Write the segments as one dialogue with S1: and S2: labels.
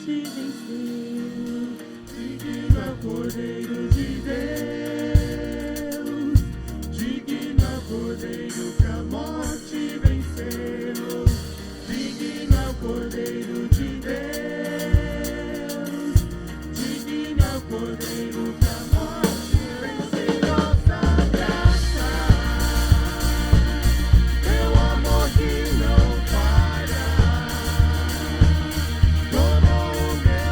S1: morte venceu. Digno é o Cordeiro de Deus, digno é o Cordeiro que a morte venceu. Digno é o Cordeiro de Deus, digno é o Cordeiro que a morte venceu. Nossa graça, teu amor que não falha, tomou o meu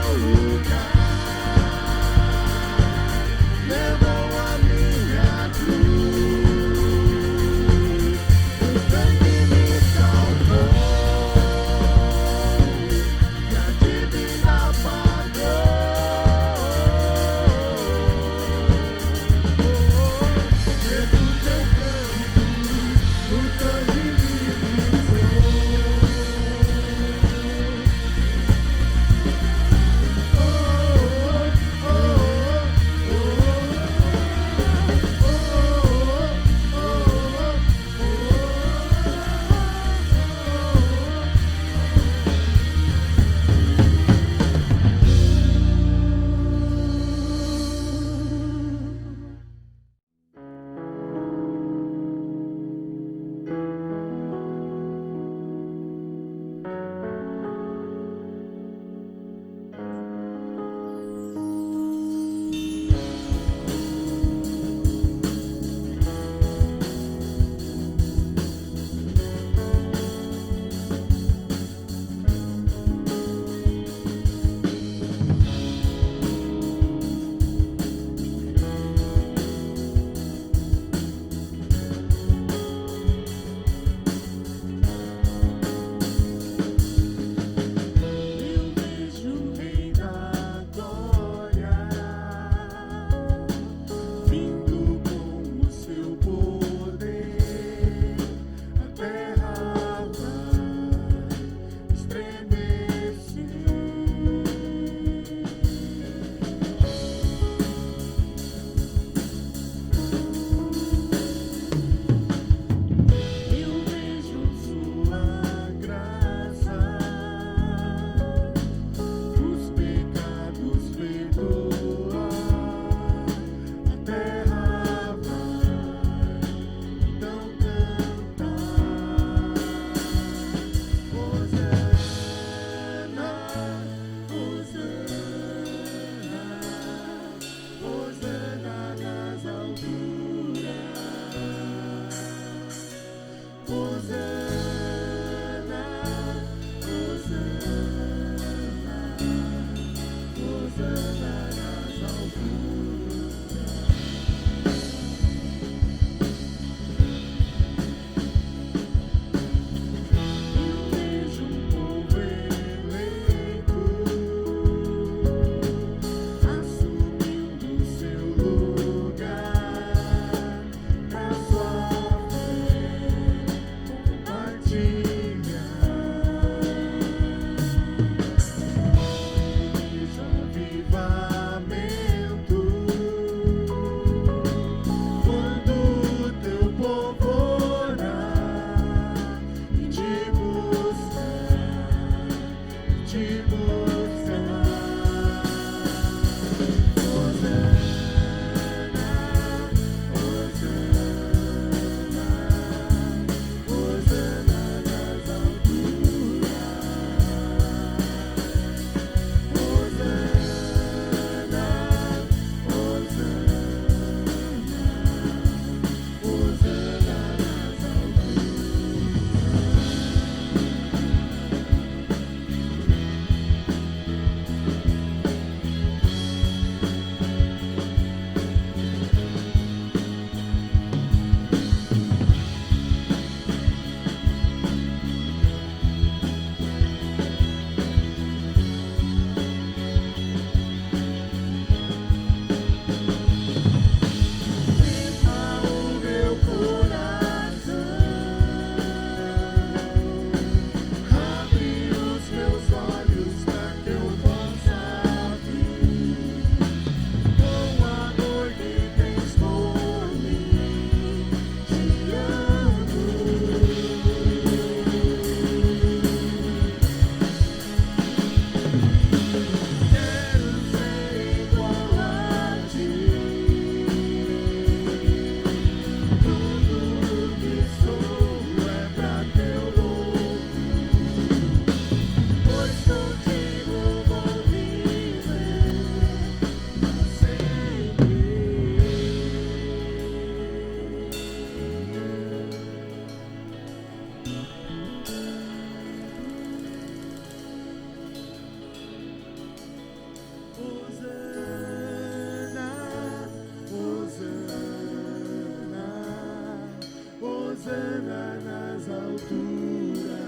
S1: alturas.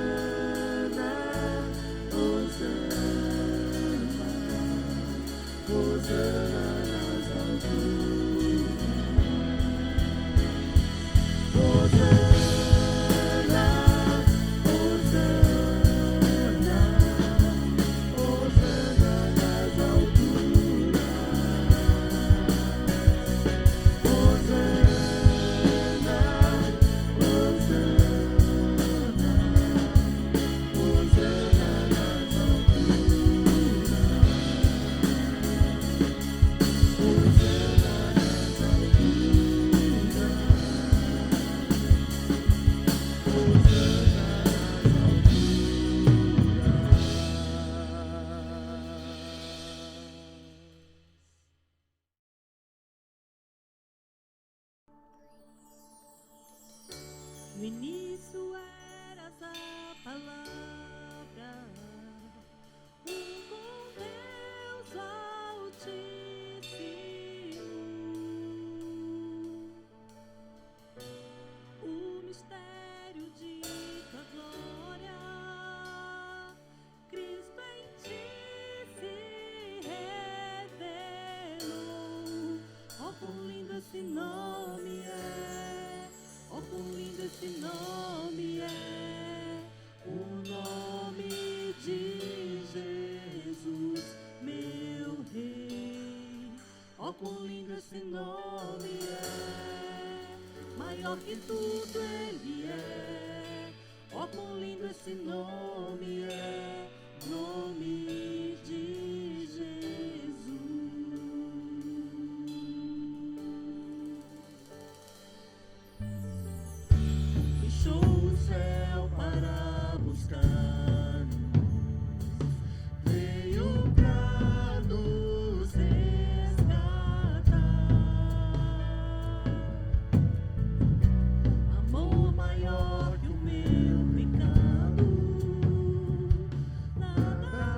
S1: Hosana, Hosana, Hosana nas alturas. Hosana, Hosana, Hosana nas alturas.
S2: No início eras a palavra, com Deus Altíssimo. O mistério de tua glória, Cristo em ti se revelou. Oh, quão lindo esse nome é! Oh, quão lindo esse nome é, o nome de Jesus, meu Rei. Oh, quão lindo esse nome é, maior que tudo ele é. Oh, quão lindo esse nome é, nome de Jesus. Deixou o céu para buscar-nos, veio pra nos resgatar. Amor maior que o meu pecado, nada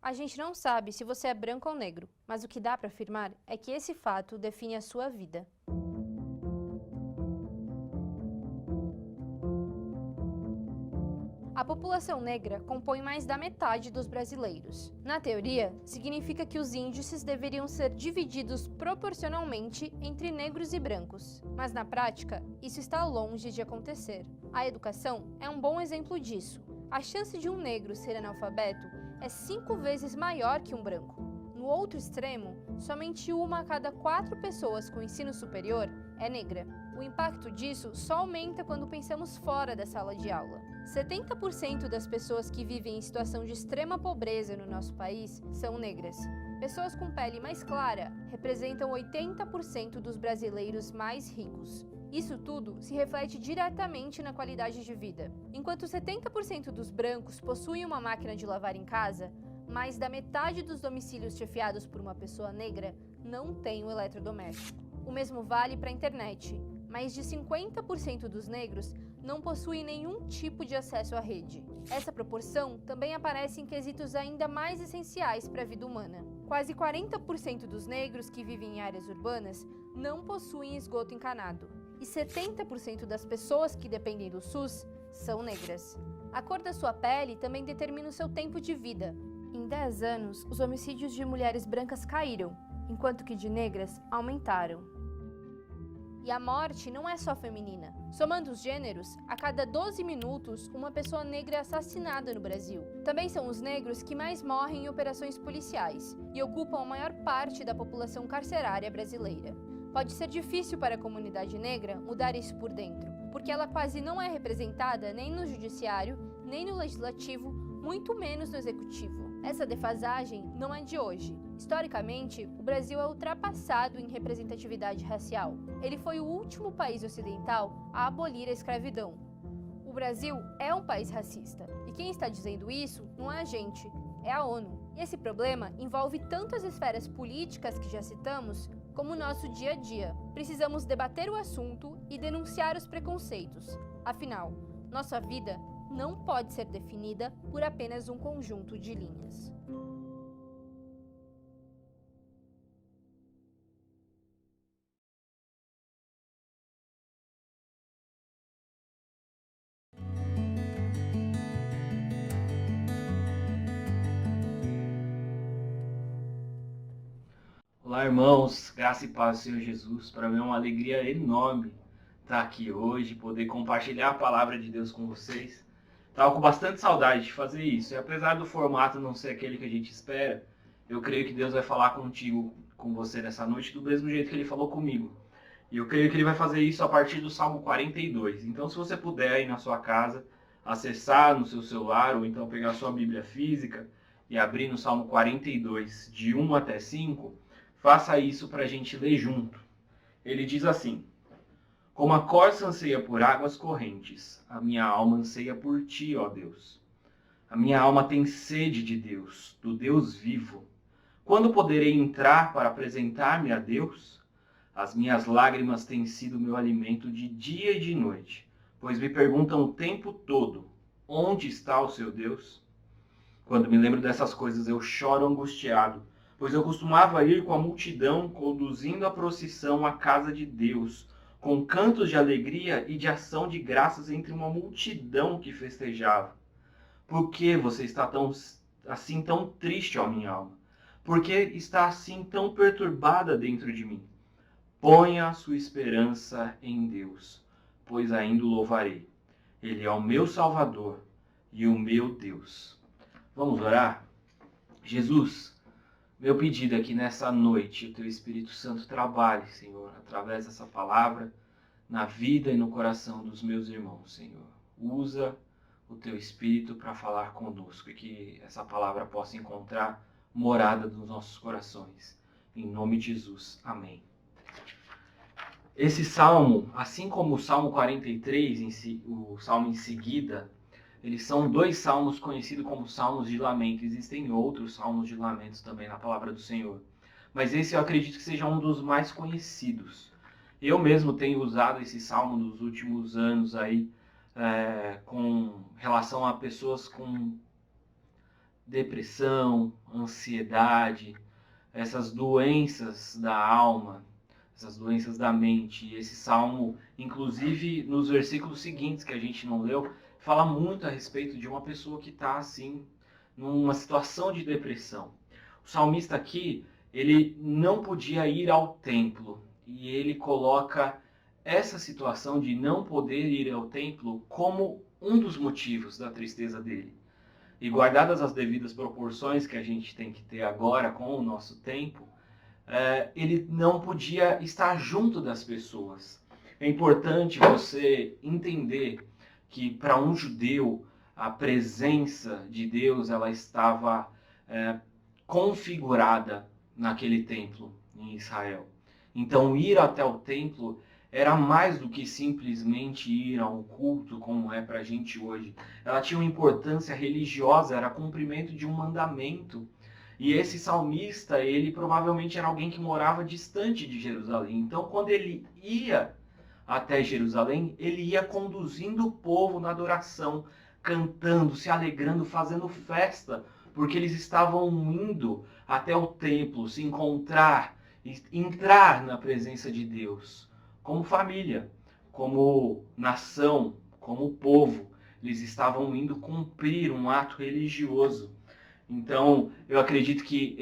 S3: A gente não sabe se você é branco ou negro, mas o que dá para afirmar é que esse fato define a sua vida. A população negra compõe mais da metade dos brasileiros. Na teoria, significa que os índices deveriam ser divididos proporcionalmente entre negros e brancos, mas na prática, isso está longe de acontecer. A educação é um bom exemplo disso. A chance de um negro ser analfabeto é 5 vezes maior que um branco. No outro extremo, somente 1 a cada 4 pessoas com ensino superior é negra. O impacto disso só aumenta quando pensamos fora da sala de aula. 70% das pessoas que vivem em situação de extrema pobreza no nosso país são negras. Pessoas com pele mais clara representam 80% dos brasileiros mais ricos. Isso tudo se reflete diretamente na qualidade de vida. Enquanto 70% dos brancos possuem uma máquina de lavar em casa, mais da metade dos domicílios chefiados por uma pessoa negra não tem um eletrodoméstico. O mesmo vale para a internet. Mais de 50% dos negros não possuem nenhum tipo de acesso à rede. Essa proporção também aparece em quesitos ainda mais essenciais para a vida humana. Quase 40% dos negros que vivem em áreas urbanas não possuem esgoto encanado. E 70% das pessoas que dependem do SUS são negras. A cor da sua pele também determina o seu tempo de vida. Em 10 anos, os homicídios de mulheres brancas caíram, enquanto que de negras aumentaram. E a morte não é só feminina. Somando os gêneros, a cada 12 minutos, uma pessoa negra é assassinada no Brasil. Também são os negros que mais morrem em operações policiais e ocupam a maior parte da população carcerária brasileira. Pode ser difícil para a comunidade negra mudar isso por dentro, porque ela quase não é representada nem no judiciário, nem no legislativo, muito menos no executivo. Essa defasagem não é de hoje. Historicamente, o Brasil é ultrapassado em representatividade racial. Ele foi o último país ocidental a abolir a escravidão. O Brasil é um país racista, e quem está dizendo isso não é a gente, é a ONU. E esse problema envolve tanto as esferas políticas que já citamos, como o nosso dia a dia. Precisamos debater o assunto e denunciar os preconceitos. Afinal, nossa vida não pode ser definida por apenas um conjunto de linhas.
S4: Olá, irmãos, graça e paz do Senhor Jesus. Para mim é uma alegria enorme estar aqui hoje, poder compartilhar a palavra de Deus com vocês. Estava com bastante saudade de fazer isso, e apesar do formato não ser aquele que a gente espera, eu creio que Deus vai falar com você nessa noite, do mesmo jeito que Ele falou comigo. E eu creio que Ele vai fazer isso a partir do Salmo 42. Então, se você puder aí na sua casa, acessar no seu celular, ou então pegar a sua Bíblia física e abrir no Salmo 42, de 1 até 5, faça isso para a gente ler junto. Ele diz assim: como a corça anseia por águas correntes, a minha alma anseia por ti, ó Deus. A minha alma tem sede de Deus, do Deus vivo. Quando poderei entrar para apresentar-me a Deus? As minhas lágrimas têm sido meu alimento de dia e de noite, pois me perguntam o tempo todo: onde está o seu Deus? Quando me lembro dessas coisas, eu choro angustiado, pois eu costumava ir com a multidão conduzindo a procissão à casa de Deus, com cantos de alegria e de ação de graças entre uma multidão que festejava. Por que você está assim tão triste, ó minha alma? Por que está assim tão perturbada dentro de mim? Ponha a sua esperança em Deus, pois ainda o louvarei. Ele é o meu Salvador e o meu Deus. Vamos orar? Jesus, meu pedido é que nessa noite o Teu Espírito Santo trabalhe, Senhor, através dessa palavra, na vida e no coração dos meus irmãos, Senhor. Usa o Teu Espírito para falar conosco e que essa palavra possa encontrar morada nos nossos corações. Em nome de Jesus. Amém. Esse salmo, assim como o Salmo 43, o salmo em seguida, eles são 2 salmos conhecidos como salmos de lamento. Existem outros salmos de lamentos também na palavra do Senhor. Mas esse eu acredito que seja um dos mais conhecidos. Eu mesmo tenho usado esse salmo nos últimos anos aí, com relação a pessoas com depressão, ansiedade, essas doenças da alma, essas doenças da mente. E esse salmo, inclusive nos versículos seguintes que a gente não leu, fala muito a respeito de uma pessoa que está assim, numa situação de depressão. O salmista aqui, ele não podia ir ao templo, e ele coloca essa situação de não poder ir ao templo como um dos motivos da tristeza dele. E guardadas as devidas proporções que a gente tem que ter agora com o nosso tempo, ele não podia estar junto das pessoas. É importante você entender que para um judeu a presença de Deus ela estava configurada naquele templo em Israel. Então ir até o templo era mais do que simplesmente ir a um culto como é para a gente hoje. Ela tinha uma importância religiosa, era cumprimento de um mandamento. E esse salmista, ele provavelmente era alguém que morava distante de Jerusalém. Então, quando ele ia até Jerusalém, ele ia conduzindo o povo na adoração, cantando, se alegrando, fazendo festa, porque eles estavam indo até o templo, se encontrar, entrar na presença de Deus. Como família, como nação, como povo, eles estavam indo cumprir um ato religioso. Então, eu acredito que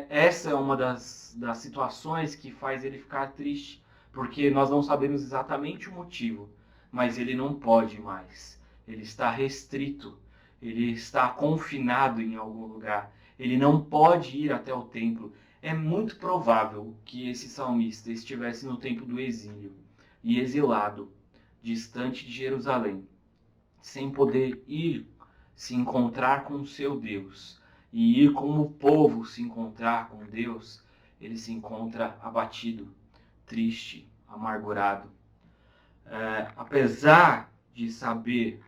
S4: essa é uma das situações que faz ele ficar triste, porque nós não sabemos exatamente o motivo, mas ele não pode mais. Ele está restrito, ele está confinado em algum lugar, ele não pode ir até o templo. É muito provável que esse salmista estivesse no tempo do exílio e exilado, distante de Jerusalém, sem poder ir se encontrar com o seu Deus e ir como o povo se encontrar com Deus. Ele se encontra abatido, triste, amargurado. Apesar de saber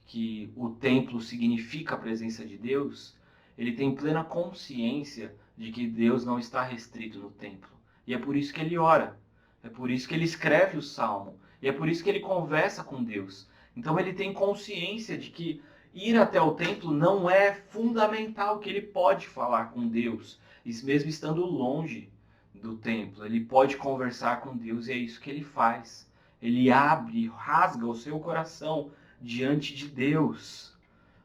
S4: que o templo significa a presença de Deus, ele tem plena consciência de que Deus não está restrito no templo. E é por isso que ele ora. É por isso que ele escreve o salmo. E é por isso que ele conversa com Deus. Então ele tem consciência de que ir até o templo não é fundamental, que ele pode falar com Deus. Isso mesmo estando longe do templo. Ele pode conversar com Deus e é isso que ele faz. Ele abre, rasga o seu coração diante de Deus.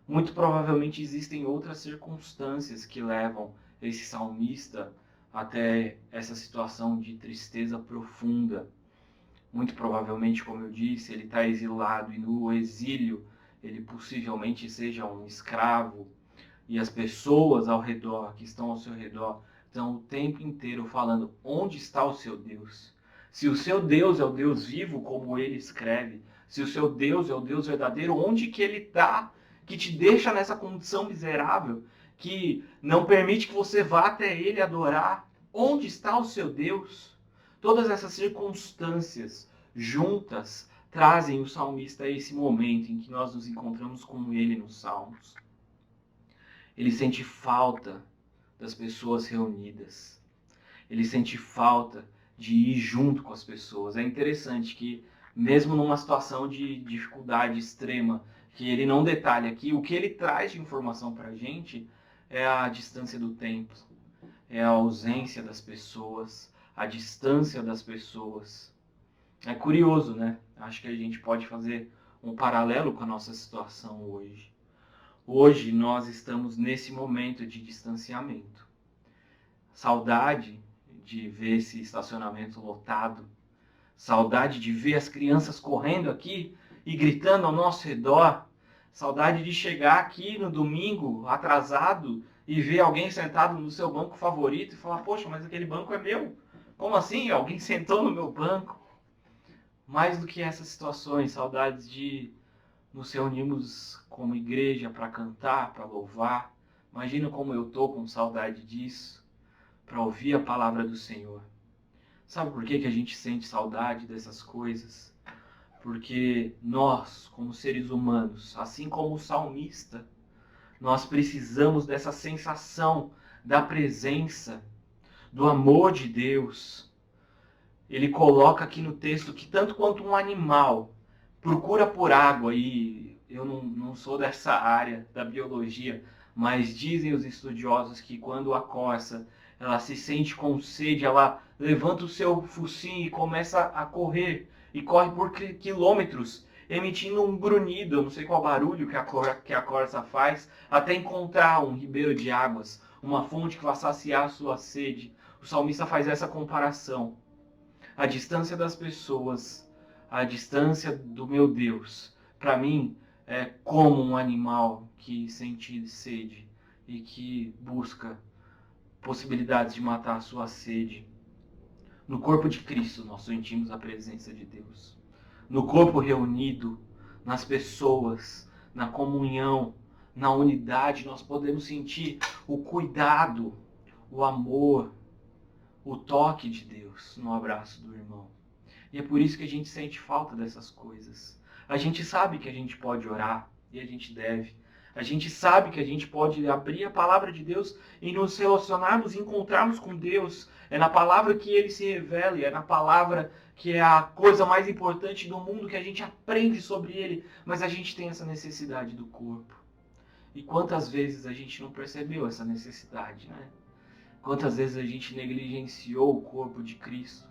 S4: Muito provavelmente existem outras circunstâncias que levam esse salmista até essa situação de tristeza profunda. Muito provavelmente, como eu disse, ele está exilado e no exílio ele possivelmente seja um escravo e as pessoas ao redor, que estão ao seu redor, estão o tempo inteiro falando: onde está o seu Deus? Se o seu Deus é o Deus vivo, como ele escreve, se o seu Deus é o Deus verdadeiro, onde que ele está? Que te deixa nessa condição miserável, que não permite que você vá até ele adorar. Onde está o seu Deus? Todas essas circunstâncias juntas trazem o salmista a esse momento em que nós nos encontramos com ele nos Salmos. Ele sente falta das pessoas reunidas. Ele sente falta de ir junto com as pessoas. É interessante que, mesmo numa situação de dificuldade extrema, que ele não detalha aqui, o que ele traz de informação para a gente é a distância do templo, é a ausência das pessoas, a distância das pessoas. É curioso, né? Acho que a gente pode fazer um paralelo com a nossa situação hoje. Hoje nós estamos nesse momento de distanciamento. Saudade de ver esse estacionamento lotado. Saudade de ver as crianças correndo aqui e gritando ao nosso redor. Saudade de chegar aqui no domingo atrasado e ver alguém sentado no seu banco favorito e falar: poxa, mas aquele banco é meu. Como assim? Alguém sentou no meu banco? Mais do que essas situações, saudades de nos reunirmos como igreja para cantar, para louvar. Imagina como eu estou com saudade disso, para ouvir a palavra do Senhor. Sabe por que a gente sente saudade dessas coisas? Porque nós, como seres humanos, assim como o salmista, nós precisamos dessa sensação da presença, do amor de Deus. Ele coloca aqui no texto que tanto quanto um animal procura por água, e eu não sou dessa área da biologia, Mas dizem os estudiosos que quando a corça ela se sente com sede, ela levanta o seu focinho e começa a correr, e corre por quilômetros, emitindo um grunhido, eu não sei qual barulho que a corça faz, até encontrar um ribeiro de águas, uma fonte que vai saciar a sua sede. O salmista faz essa comparação. A distância das pessoas, a distância do meu Deus, para mim, é como um animal que sente sede e que busca possibilidades de matar a sua sede. No corpo de Cristo, nós sentimos a presença de Deus. No corpo reunido, nas pessoas, na comunhão, na unidade, nós podemos sentir o cuidado, o amor, o toque de Deus no abraço do irmão. E é por isso que a gente sente falta dessas coisas. A gente sabe que a gente pode orar, e a gente deve. A gente sabe que a gente pode abrir a palavra de Deus e nos relacionarmos, encontrarmos com Deus. É na palavra que Ele se revela, é na palavra que é a coisa mais importante do mundo, que a gente aprende sobre Ele. Mas a gente tem essa necessidade do corpo. E quantas vezes a gente não percebeu essa necessidade, né? Quantas vezes a gente negligenciou o corpo de Cristo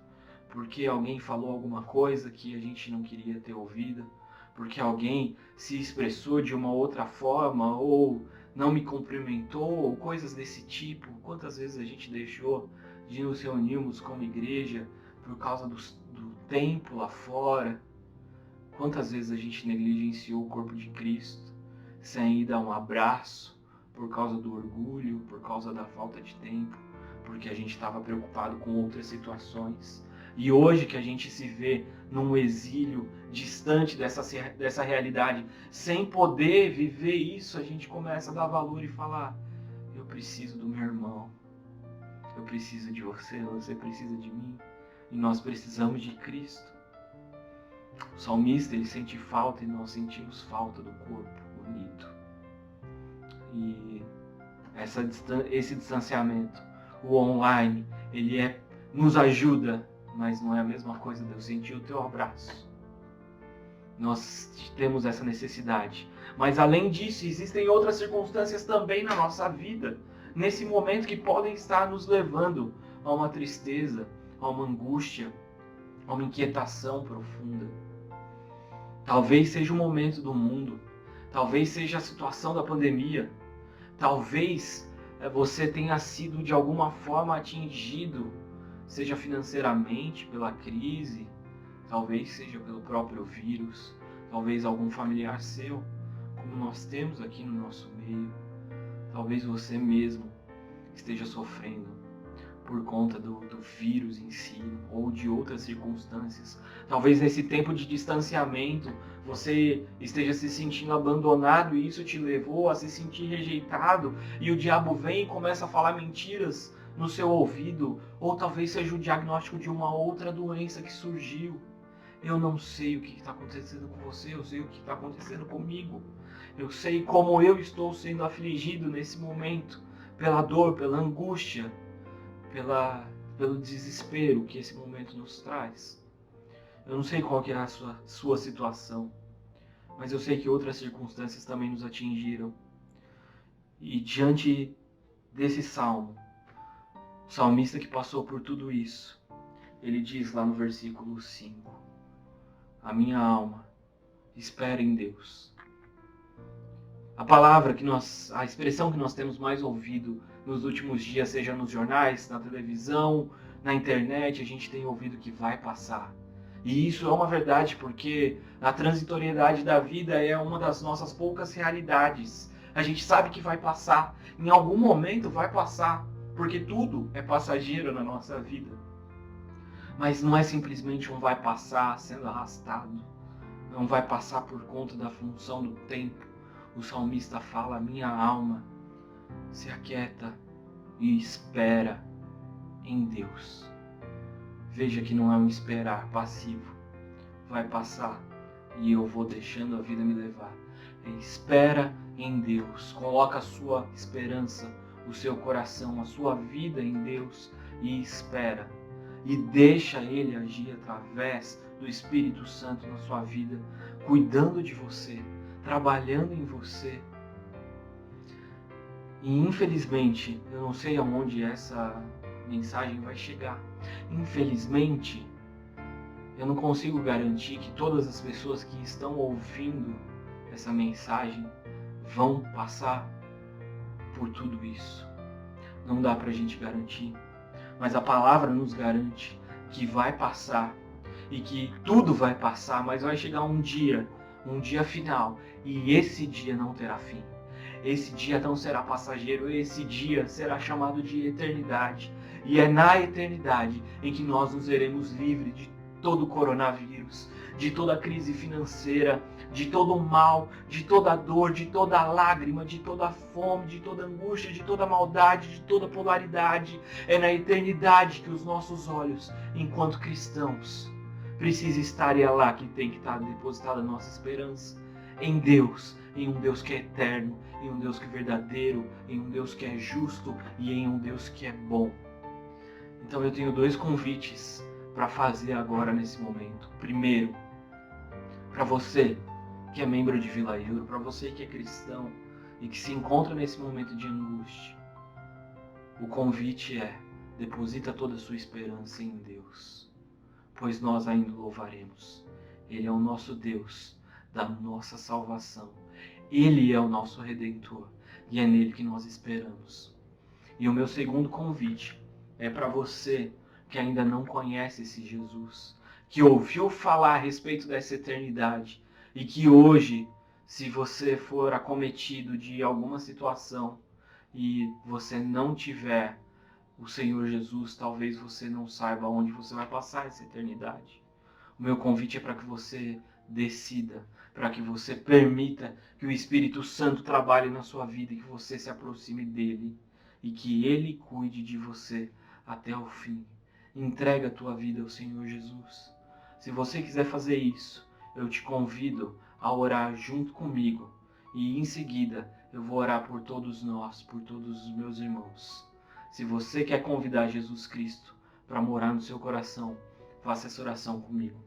S4: porque alguém falou alguma coisa que a gente não queria ter ouvido, porque alguém se expressou de uma outra forma, ou não me cumprimentou, ou coisas desse tipo. Quantas vezes a gente deixou de nos reunirmos como igreja por causa do tempo lá fora? Quantas vezes a gente negligenciou o corpo de Cristo sem ir dar um abraço por causa do orgulho, por causa da falta de tempo, porque a gente estava preocupado com outras situações? E hoje que a gente se vê num exílio distante dessa realidade, sem poder viver isso, a gente começa a dar valor e falar: eu preciso do meu irmão, eu preciso de você, você precisa de mim, e nós precisamos de Cristo. O salmista, ele sente falta e nós sentimos falta do corpo unido. E esse distanciamento, o online, ele nos ajuda, mas não é a mesma coisa de eu sentir o teu abraço. Nós temos essa necessidade. Mas além disso, existem outras circunstâncias também na nossa vida, nesse momento, que podem estar nos levando a uma tristeza, a uma angústia, a uma inquietação profunda. Talvez seja o momento do mundo, talvez seja a situação da pandemia, talvez você tenha sido de alguma forma atingido, seja financeiramente pela crise, talvez seja pelo próprio vírus, talvez algum familiar seu, como nós temos aqui no nosso meio. Talvez você mesmo esteja sofrendo por conta do vírus em si, ou de outras circunstâncias. Talvez nesse tempo de distanciamento você esteja se sentindo abandonado e isso te levou a se sentir rejeitado, e o diabo vem e começa a falar mentiras no seu ouvido, ou talvez seja o diagnóstico de uma outra doença que surgiu. Eu não sei o que está acontecendo com você, eu sei o que está acontecendo comigo. Eu sei como eu estou sendo afligido nesse momento, pela dor, pela angústia, pelo desespero que esse momento nos traz. Eu não sei qual que é a sua situação, mas eu sei que outras circunstâncias também nos atingiram. E diante desse salmo, o salmista que passou por tudo isso, ele diz lá no versículo 5: a minha alma espera em Deus. A expressão que nós temos mais ouvido nos últimos dias, seja nos jornais, na televisão, na internet, a gente tem ouvido que vai passar. E isso é uma verdade, porque a transitoriedade da vida é uma das nossas poucas realidades. A gente sabe que vai passar, em algum momento vai passar, porque tudo é passageiro na nossa vida. Mas não é simplesmente um vai passar sendo arrastado, não vai passar por conta da função do tempo. O salmista fala: minha alma se aquieta e espera em Deus. Veja que não é um esperar passivo. Vai passar e eu vou deixando a vida me levar. Espera em Deus. Coloca a sua esperança, o seu coração, a sua vida em Deus e espera. E deixa Ele agir através do Espírito Santo na sua vida, cuidando de você, trabalhando em você. E infelizmente, eu não sei aonde essa mensagem vai chegar. Infelizmente, eu não consigo garantir que todas as pessoas que estão ouvindo essa mensagem vão passar por tudo isso. Não dá pra gente garantir. Mas a palavra nos garante que vai passar e que tudo vai passar, mas vai chegar um dia final, e esse dia não terá fim. Esse dia não será passageiro, esse dia será chamado de eternidade. E é na eternidade em que nós nos veremos livres de todo o coronavírus, de toda a crise financeira, de todo o mal, de toda a dor, de toda a lágrima, de toda a fome, de toda a angústia, de toda a maldade, de toda a polaridade. É na eternidade que os nossos olhos, enquanto cristãos, precisam estar, e é lá que tem que estar depositada a nossa esperança. Em Deus, em um Deus que é eterno, em um Deus que é verdadeiro, em um Deus que é justo e em um Deus que é bom. Então eu tenho 2 convites para fazer agora nesse momento. Primeiro, para você que é membro de Vila Euro, para você que é cristão e que se encontra nesse momento de angústia, o convite é: deposita toda a sua esperança em Deus, pois nós ainda o louvaremos. Ele é o nosso Deus, da nossa salvação. Ele é o nosso Redentor e é nele que nós esperamos. E o meu segundo convite é para você que ainda não conhece esse Jesus, que ouviu falar a respeito dessa eternidade e que hoje, se você for acometido de alguma situação e você não tiver o Senhor Jesus, talvez você não saiba onde você vai passar essa eternidade. O meu convite é para que você decida, para que você permita que o Espírito Santo trabalhe na sua vida e que você se aproxime dele e que ele cuide de você até o fim. Entrega a tua vida ao Senhor Jesus. Se você quiser fazer isso, eu te convido a orar junto comigo e em seguida eu vou orar por todos nós, por todos os meus irmãos. Se você quer convidar Jesus Cristo para morar no seu coração, faça essa oração comigo.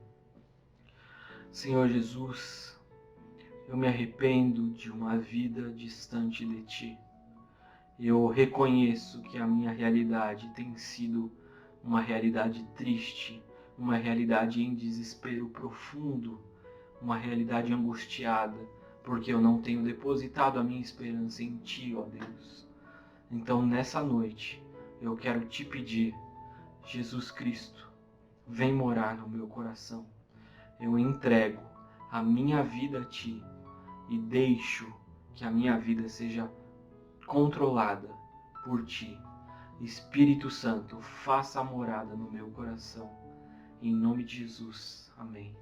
S4: Senhor Jesus, eu me arrependo de uma vida distante de Ti. Eu reconheço que a minha realidade tem sido uma realidade triste, uma realidade em desespero profundo, uma realidade angustiada, porque eu não tenho depositado a minha esperança em Ti, ó Deus. Então, nessa noite, eu quero Te pedir, Jesus Cristo, vem morar no meu coração. Eu entrego a minha vida a Ti e deixo que a minha vida seja controlada por Ti. Espírito Santo, faça a morada no meu coração. Em nome de Jesus. Amém.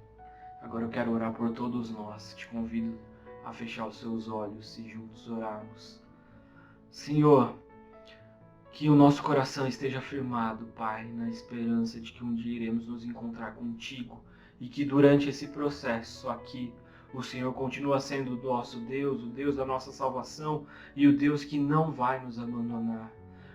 S4: Agora eu quero orar por todos nós. Te convido a fechar os seus olhos e juntos orarmos. Senhor, que o nosso coração esteja firmado, Pai, na esperança de que um dia iremos nos encontrar contigo e que durante esse processo aqui o Senhor continua sendo o nosso Deus, o Deus da nossa salvação e o Deus que não vai nos abandonar.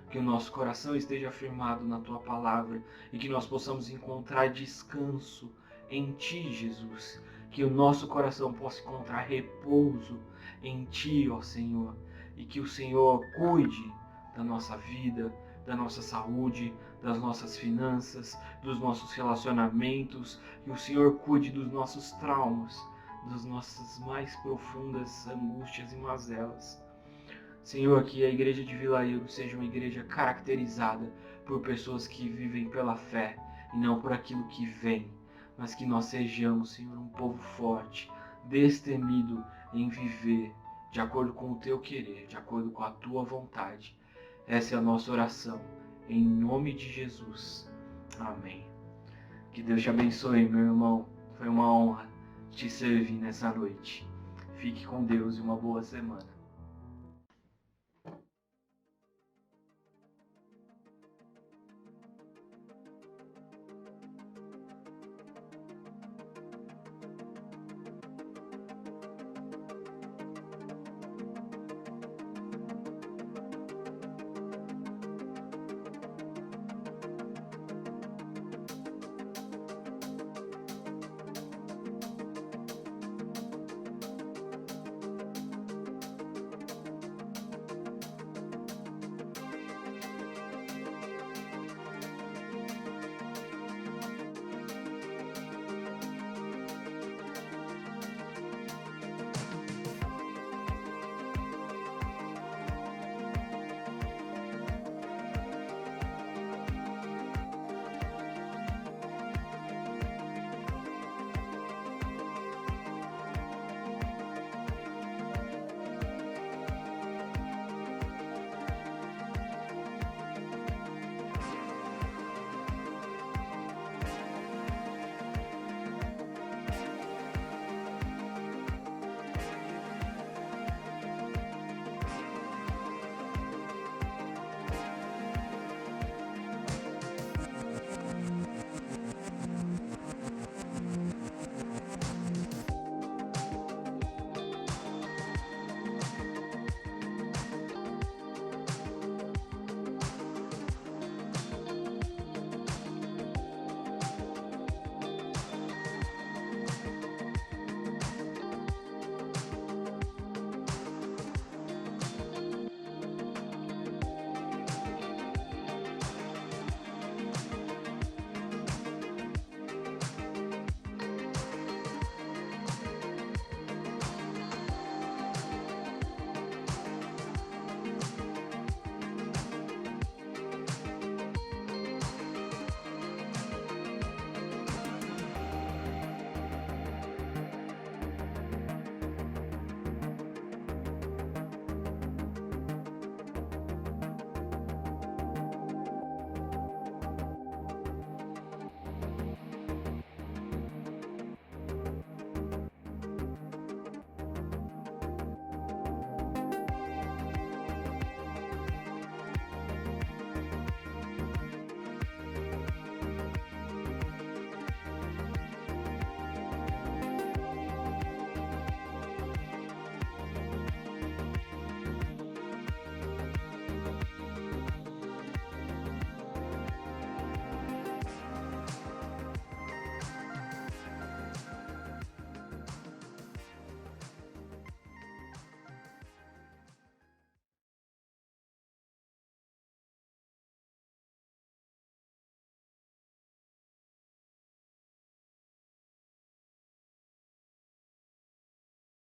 S4: Que o nosso coração esteja firmado na Tua palavra e que nós possamos encontrar descanso em Ti, Jesus. Que o nosso coração possa encontrar repouso em Ti, ó Senhor. E que o Senhor cuide da nossa vida, da nossa saúde, das nossas finanças, dos nossos relacionamentos. Que o Senhor cuide dos nossos traumas, das nossas mais profundas angústias e mazelas. Senhor, que a igreja de Vila Euro seja uma igreja caracterizada por pessoas que vivem pela fé e não por aquilo que vem, mas que nós sejamos, Senhor, um povo forte, destemido em viver de acordo com o Teu querer, de acordo com a Tua vontade. Essa é a nossa oração, em nome de Jesus. Amém. Que Deus te abençoe, meu irmão. Foi uma honra te servir nessa noite. Fique com Deus e uma boa semana.